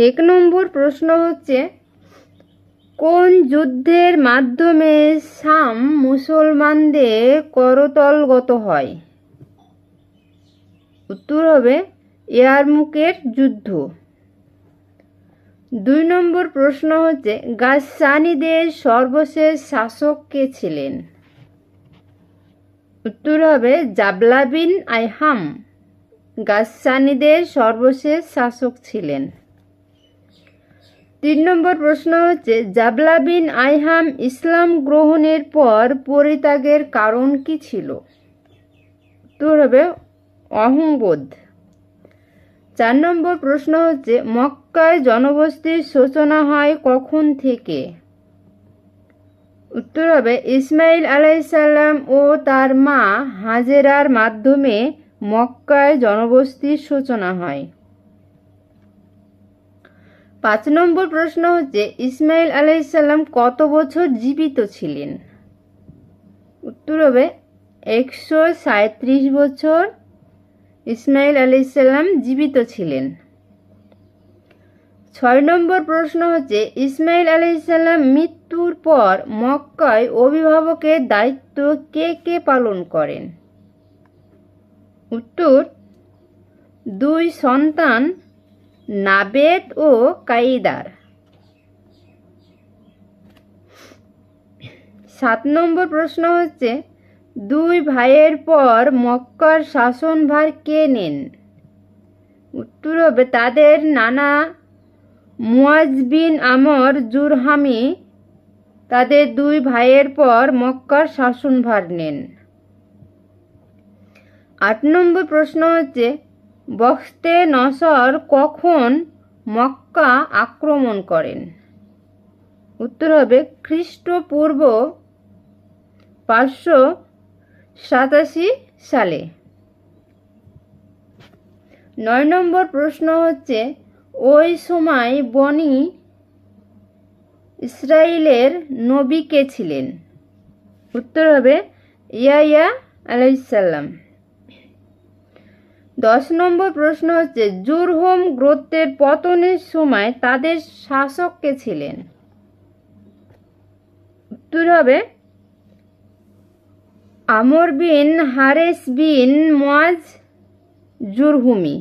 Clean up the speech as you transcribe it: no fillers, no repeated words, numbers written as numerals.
এক নম্বর প্রশ্ন হচ্ছে, কোন যুদ্ধের মাধ্যমে শাম মুসলমানদের করতলগত হয়? উত্তর হবে ইয়ারমুকের যুদ্ধ। 2 নম্বর প্রশ্ন হচ্ছে, গাসসানীদের সর্বশেষ শাসক কে ছিলেন? উত্তর হবে জাবলা বিন আইহাম গাসসানীদের সর্বশেষ শাসক ছিলেন। 3 নম্বর প্রশ্ন হচ্ছে, জাবলা বিন আইহাম ইসলাম গ্রহণের পর পরিত্যাগের কারণ কি ছিল? উত্তর হবে অহংবোধ। 4 নম্বর প্রশ্ন হচ্ছে, মক্কায় জনবসতির সূচনা হয় কখন থেকে? উত্তর হবে ইসমাইল আলাইহিসসালাম ও তার মা হাজেরার মাধ্যমে মক্কায় জনবসতির সূচনা হয়। 5 নম্বর প্রশ্ন হচ্ছে, ইসমাইল আলাইহিসসালাম কত বছর জীবিত ছিলেন? উত্তর হবে 137 বছর ইসমাইল আলাইহিসসালাম জীবিত ছিলেন। 6 নম্বর প্রশ্ন হচ্ছে, ইসমাইল আলাইহিসসালাম মৃত্যুর পর মক্কায় অভিভাবকের দায়িত্ব কে কে পালন করেন? উত্তর 2 সন্তান নাবেদ ও কাইদার। 7 নম্বর প্রশ্ন হচ্ছে, 2 ভাইয়ের পর মক্কার শাসনভার কে নেন? উত্তর হবে তাদের নানা মুয়াজ বিন আমর জুরহামি তাদের 2 ভাইয়ের পর মক্কার শাসনভার নেন। 8 নম্বর প্রশ্ন হচ্ছে, বখতে নসর কখন মক্কা আক্রমণ করেন? উত্তর হবে খ্রিস্টপূর্ব 587 সালে। 9 নম্বর প্রশ্ন হচ্ছে, ওই সময় বনি ইসরাইলের নবী কে ছিলেন? উত্তর হবে ইয়াহইয়া আলাইহিসসালাম। 10 নম্বর প্রশ্ন হচ্ছে, জুরহুম গোত্রের পতনের সময় তাদের শাসক কে ছিলেন? উত্তর হবে আমর বিন হারেস বিন মুয়াজ জুরহুমি।